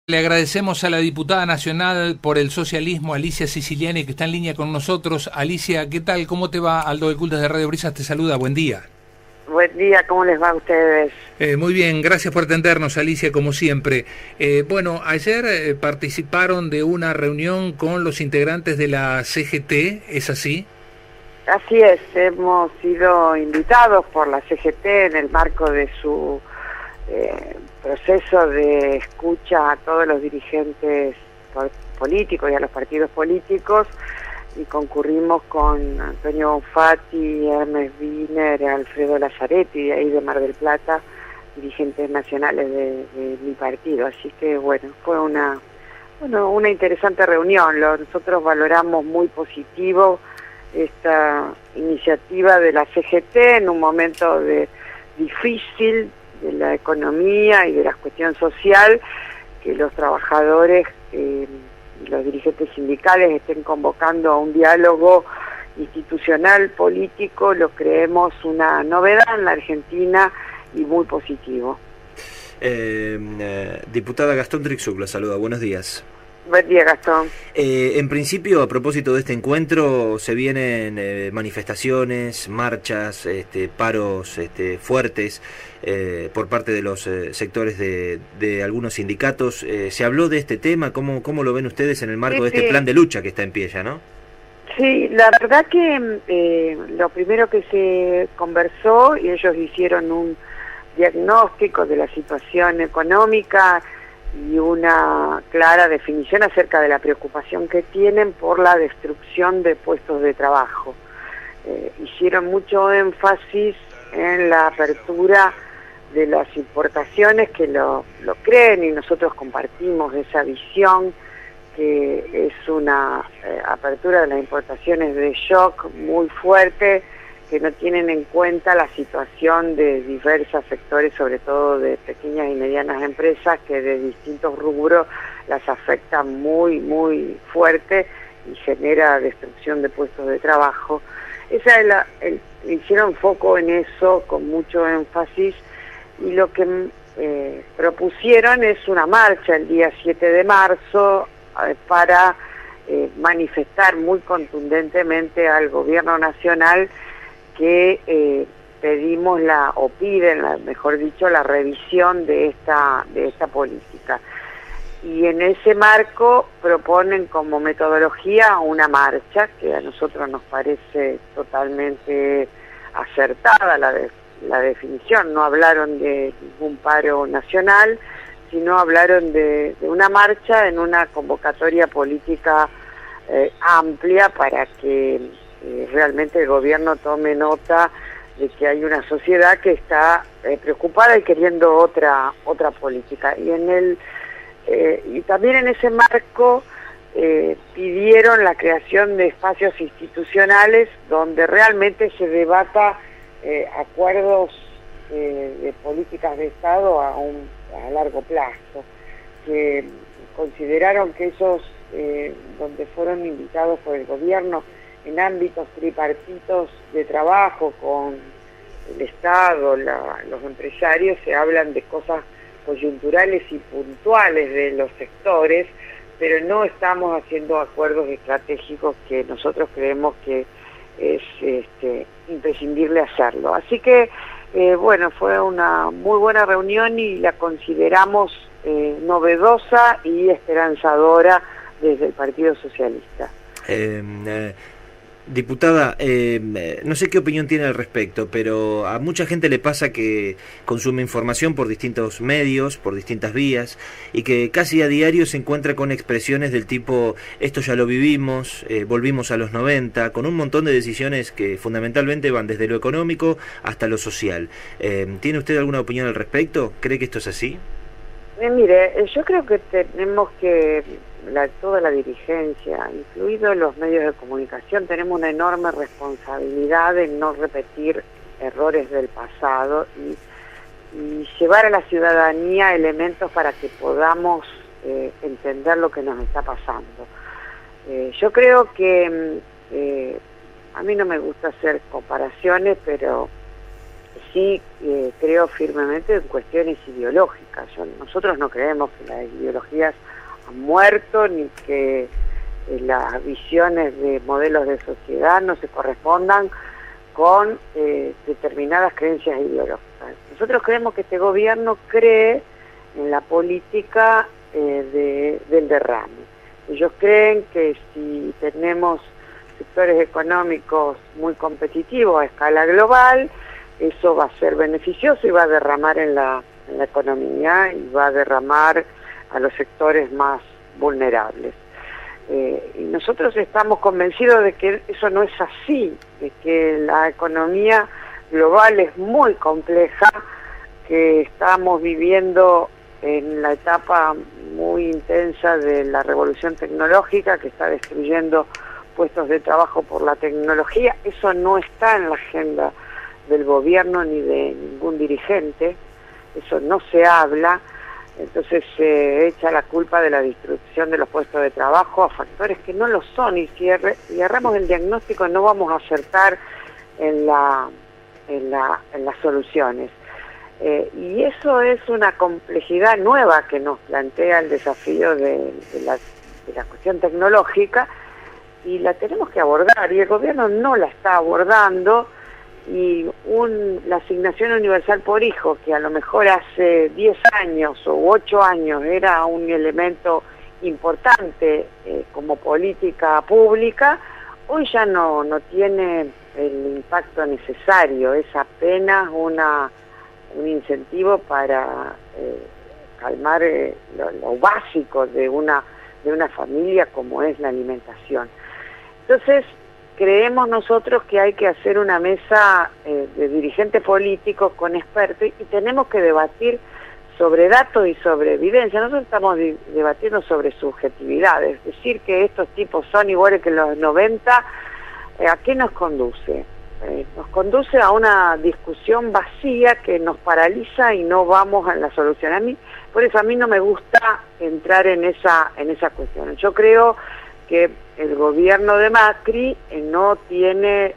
Le agradecemos a la diputada nacional por el socialismo, Alicia Siciliani, que está en línea con nosotros. Alicia, ¿qué tal? ¿Cómo te va? Aldo de Cultas de Radio Brisas te saluda. Buen día. Buen día, ¿cómo les va a ustedes? Muy bien, gracias por atendernos, Alicia, como siempre. Bueno, ayer participaron de una reunión con los integrantes de la CGT, ¿es así? Así es, hemos sido invitados por la CGT en el marco de su proceso de escucha a todos los dirigentes políticos y a los partidos políticos, y concurrimos con Antonio Bonfatti, Hermes Wiener, Alfredo Lazzaretti, de ahí de Mar del Plata, dirigentes nacionales de mi partido. Así que bueno, fue una interesante reunión. Nosotros valoramos muy positivo esta iniciativa de la CGT en un momento difícil de la economía y de la cuestión social, que los trabajadores y los dirigentes sindicales estén convocando a un diálogo institucional, político, lo creemos una novedad en la Argentina y muy positivo. Diputada Gastón Trixuk, la saluda, buenos días. Buen día, Gastón. En principio, a propósito de este encuentro, se vienen manifestaciones, marchas, paros fuertes por parte de los sectores de algunos sindicatos. ¿Se habló de este tema? ¿Cómo lo ven ustedes en el marco de este plan de lucha que está en pie ya, no? Sí, la verdad que lo primero que se conversó, y ellos hicieron un diagnóstico de la situación económica y una clara definición acerca de la preocupación que tienen por la destrucción de puestos de trabajo. Hicieron mucho énfasis en la apertura de las importaciones, que lo creen, y nosotros compartimos esa visión, que es una apertura de las importaciones de shock muy fuerte, que no tienen en cuenta la situación de diversos sectores, sobre todo de pequeñas y medianas empresas, que de distintos rubros las afectan muy fuerte y genera destrucción de puestos de trabajo. Hicieron foco en eso con mucho énfasis, y lo que propusieron es una marcha el día 7 de marzo para manifestar muy contundentemente al gobierno nacional que pedimos mejor dicho, la revisión de esta política. Y en ese marco proponen como metodología una marcha, que a nosotros nos parece totalmente acertada la definición. No hablaron de ningún paro nacional, sino hablaron de una marcha en una convocatoria política amplia, para que realmente el gobierno tome nota de que hay una sociedad que está preocupada y queriendo otra política. Y también en ese marco pidieron la creación de espacios institucionales donde realmente se debata acuerdos de políticas de Estado a largo plazo, que consideraron que esos donde fueron invitados por el gobierno en ámbitos tripartitos de trabajo con el Estado, los empresarios, se hablan de cosas coyunturales y puntuales de los sectores, pero no estamos haciendo acuerdos estratégicos que nosotros creemos que es imprescindible hacerlo. Así que, bueno, fue una muy buena reunión y la consideramos novedosa y esperanzadora desde el Partido Socialista. Diputada, no sé qué opinión tiene al respecto, pero a mucha gente le pasa que consume información por distintos medios, por distintas vías, y que casi a diario se encuentra con expresiones del tipo esto ya lo vivimos, volvimos a los 90, con un montón de decisiones que fundamentalmente van desde lo económico hasta lo social. ¿Tiene usted alguna opinión al respecto? ¿Cree que esto es así? Mire, yo creo que tenemos que, toda la dirigencia, incluidos los medios de comunicación, tenemos una enorme responsabilidad de no repetir errores del pasado y llevar a la ciudadanía elementos para que podamos entender lo que nos está pasando. Yo creo que a mí no me gusta hacer comparaciones, pero sí creo firmemente en cuestiones ideológicas. Nosotros no creemos que las ideologías han muerto, ni que las visiones de modelos de sociedad no se correspondan con determinadas creencias ideológicas. Nosotros creemos que este gobierno cree en la política del derrame. Ellos creen que si tenemos sectores económicos muy competitivos a escala global, eso va a ser beneficioso y va a derramar en la economía y va a derramar a los sectores más vulnerables. Y nosotros estamos convencidos de que eso no es así, de que la economía global es muy compleja, que estamos viviendo en la etapa muy intensa de la revolución tecnológica que está destruyendo puestos de trabajo por la tecnología. Eso no está en la agenda del gobierno ni de ningún dirigente, eso no se habla. Entonces se echa la culpa de la destrucción de los puestos de trabajo a factores que no lo son, y si erramos el diagnóstico no vamos a acertar en las soluciones. Y eso es una complejidad nueva que nos plantea el desafío de la cuestión tecnológica, y la tenemos que abordar, y el gobierno no la está abordando. Y la asignación universal por hijo, que a lo mejor hace 10 años o 8 años era un elemento importante como política pública, hoy ya no tiene el impacto necesario, es apenas un incentivo para calmar lo básico de una familia, como es la alimentación. Entonces, creemos nosotros que hay que hacer una mesa de dirigentes políticos con expertos, y tenemos que debatir sobre datos y sobre evidencia. Nosotros estamos debatiendo sobre subjetividades, decir que estos tipos son iguales que los 90, ¿a qué nos conduce? Nos conduce a una discusión vacía que nos paraliza y no vamos a la solución. Por eso a mí no me gusta entrar en esa cuestión. Yo creo que el gobierno de Macri no tiene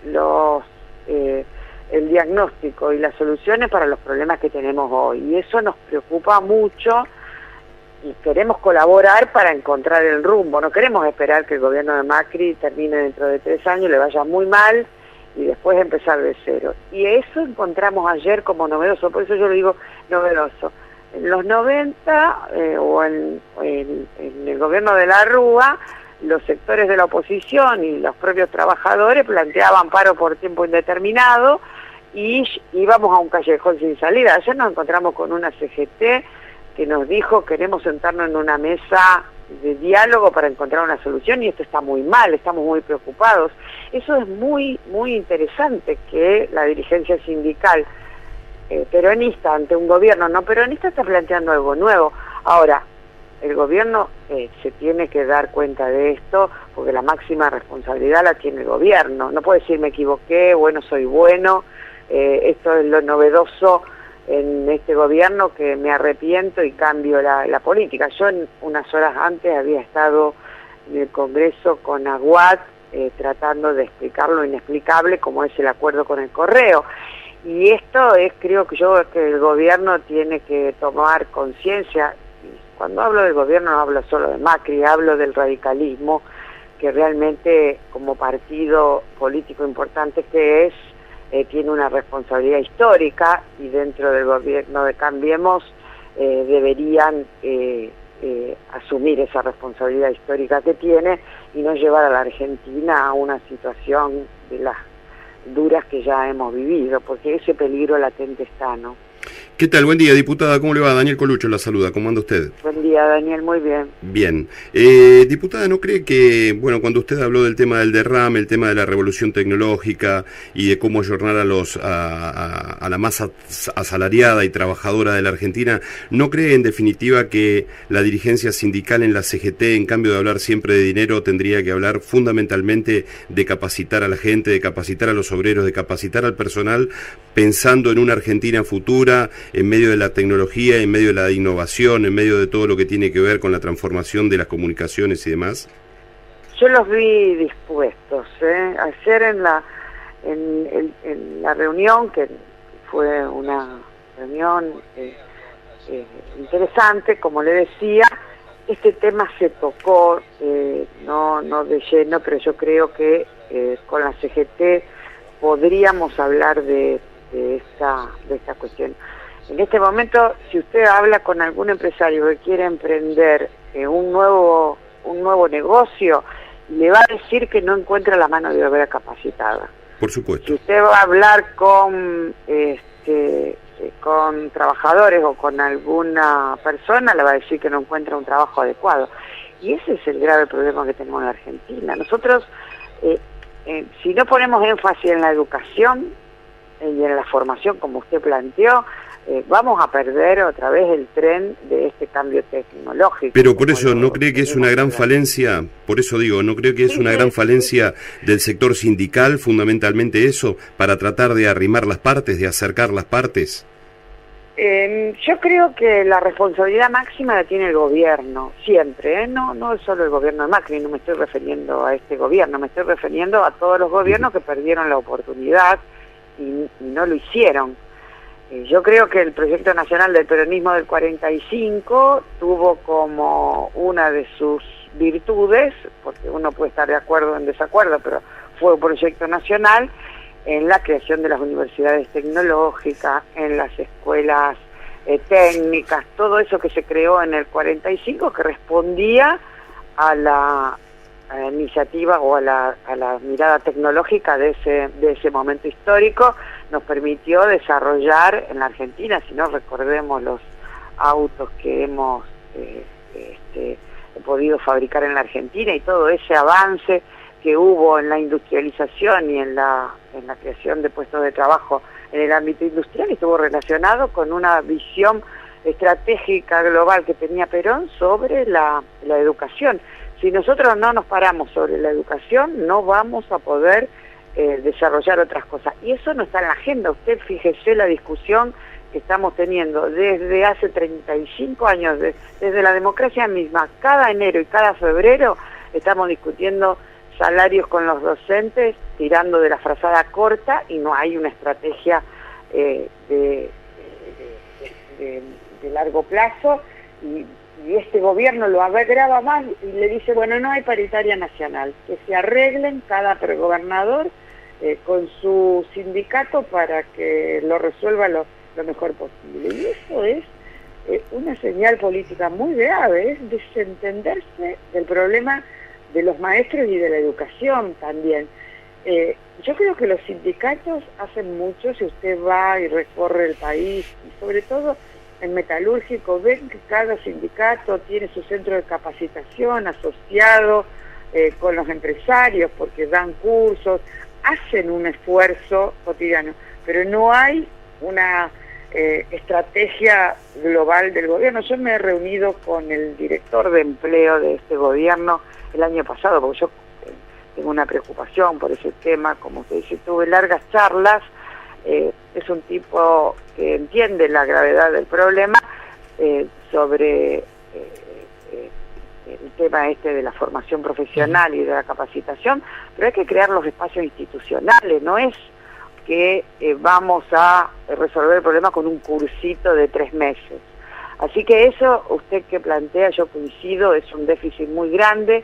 el diagnóstico y las soluciones para los problemas que tenemos hoy, y eso nos preocupa mucho, y queremos colaborar para encontrar el rumbo. No queremos esperar que el gobierno de Macri termine dentro de 3 años, le vaya muy mal y después empezar de cero. Y eso encontramos ayer como novedoso, por eso yo lo digo novedoso. En los 90 o en el gobierno de la Rúa, los sectores de la oposición y los propios trabajadores planteaban paro por tiempo indeterminado y íbamos a un callejón sin salida. Ayer nos encontramos con una CGT que nos dijo: queremos sentarnos en una mesa de diálogo para encontrar una solución, y esto está muy mal, estamos muy preocupados. Eso es muy, muy interesante, que la dirigencia sindical peronista ante un gobierno no peronista está planteando algo nuevo. Ahora, el gobierno se tiene que dar cuenta de esto, porque la máxima responsabilidad la tiene el gobierno. No puede decir me equivoqué, bueno, soy bueno, esto es lo novedoso en este gobierno, que me arrepiento y cambio la política. Yo unas horas antes había estado en el Congreso con Aguad tratando de explicar lo inexplicable, como es el acuerdo con el correo. Y esto creo que el gobierno tiene que tomar conciencia. Cuando hablo del gobierno no hablo solo de Macri, hablo del radicalismo, que realmente como partido político importante que es, tiene una responsabilidad histórica, y dentro del gobierno de Cambiemos deberían asumir esa responsabilidad histórica que tiene y no llevar a la Argentina a una situación de las duras que ya hemos vivido, porque ese peligro latente está, ¿no? ¿Qué tal? Buen día, diputada. ¿Cómo le va? Daniel Colucho la saluda. ¿Cómo anda usted? Buen día, Daniel. Muy bien. Bien. Diputada, ¿no cree que, bueno, cuando usted habló del tema del derrame, el tema de la revolución tecnológica y de cómo ayornar a la masa asalariada y trabajadora de la Argentina, ¿no cree en definitiva que la dirigencia sindical en la CGT, en cambio de hablar siempre de dinero, tendría que hablar fundamentalmente de capacitar a la gente, de capacitar a los obreros, de capacitar al personal, pensando en una Argentina futura, en medio de la tecnología, en medio de la innovación, en medio de todo lo que tiene que ver con la transformación de las comunicaciones y demás? Yo los vi dispuestos. Ayer en la reunión, que fue una reunión interesante, como le decía. Este tema se tocó, no de lleno, pero yo creo que con la CGT podríamos hablar de esta cuestión. En este momento, si usted habla con algún empresario que quiere emprender un nuevo negocio, le va a decir que no encuentra la mano de obra capacitada. Por supuesto. Si usted va a hablar con trabajadores o con alguna persona, le va a decir que no encuentra un trabajo adecuado. Y ese es el grave problema que tenemos en la Argentina. Nosotros, si no ponemos énfasis en la educación y en la formación, como usted planteó, vamos a perder otra vez el tren de este cambio tecnológico. Pero por eso, ¿no cree que es una gran falencia? Por eso digo, ¿no creo que es una gran falencia del sector sindical, fundamentalmente eso, para tratar de arrimar las partes, de acercar las partes? Yo creo que la responsabilidad máxima la tiene el gobierno, siempre, no es solo el gobierno de Macri, no me estoy refiriendo a este gobierno, me estoy refiriendo a todos los gobiernos que perdieron la oportunidad y no lo hicieron. Yo creo que el proyecto nacional del peronismo del 45 tuvo como una de sus virtudes, porque uno puede estar de acuerdo o en desacuerdo, pero fue un proyecto nacional en la creación de las universidades tecnológicas, en las escuelas técnicas, todo eso que se creó en el 45 que respondía a la iniciativa o a la mirada tecnológica de ese momento histórico, nos permitió desarrollar en la Argentina, si no recordemos los autos que hemos podido fabricar en la Argentina y todo ese avance que hubo en la industrialización y en la creación de puestos de trabajo en el ámbito industrial, estuvo relacionado con una visión estratégica global que tenía Perón sobre la educación. Si nosotros no nos paramos sobre la educación, no vamos a poder desarrollar otras cosas. Y eso no está en la agenda. Usted fíjese la discusión que estamos teniendo desde hace 35 años, desde la democracia misma. Cada enero y cada febrero estamos discutiendo salarios con los docentes, tirando de la frazada corta, y no hay una estrategia de largo plazo. Y este gobierno lo agrava más y le dice, bueno, no hay paritaria nacional, que se arreglen cada gobernador con su sindicato para que lo resuelva lo mejor posible. Y eso es una señal política muy grave, es desentenderse del problema de los maestros y de la educación también. Yo creo que los sindicatos hacen mucho, si usted va y recorre el país, y sobre todo en metalúrgico, ven que cada sindicato tiene su centro de capacitación asociado con los empresarios, porque dan cursos, hacen un esfuerzo cotidiano, pero no hay una estrategia global del gobierno. Yo me he reunido con el director de empleo de este gobierno el año pasado, porque yo tengo una preocupación por ese tema, como usted dice, tuve largas charlas. Es un tipo que entiende la gravedad del problema sobre el tema de la formación profesional y de la capacitación, pero hay que crear los espacios institucionales, no es que vamos a resolver el problema con un cursito de 3 meses. Así que eso, usted que plantea, yo coincido, es un déficit muy grande.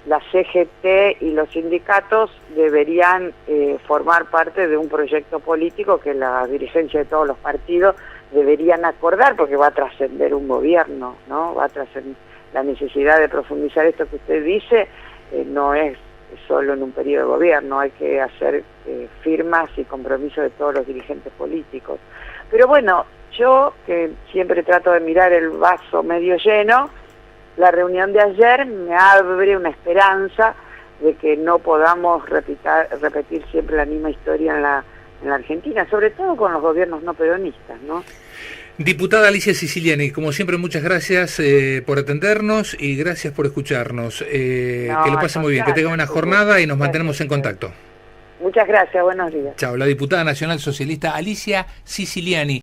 La CGT y los sindicatos deberían formar parte de un proyecto político que la dirigencia de todos los partidos deberían acordar, porque va a trascender un gobierno, ¿no? Va a trascender la necesidad de profundizar esto que usted dice, no es solo en un periodo de gobierno, hay que hacer firmas y compromisos de todos los dirigentes políticos. Pero bueno, yo que siempre trato de mirar el vaso medio lleno, la reunión de ayer me abre una esperanza de que no podamos repetir siempre la misma historia en la Argentina, sobre todo con los gobiernos no peronistas, ¿no? Diputada Alicia Siciliani, como siempre, muchas gracias por atendernos y gracias por escucharnos. Que lo pase muy bien, que tenga una jornada y nos mantenemos en contacto. Muchas gracias, buenos días. Chao, la diputada nacional socialista Alicia Siciliani.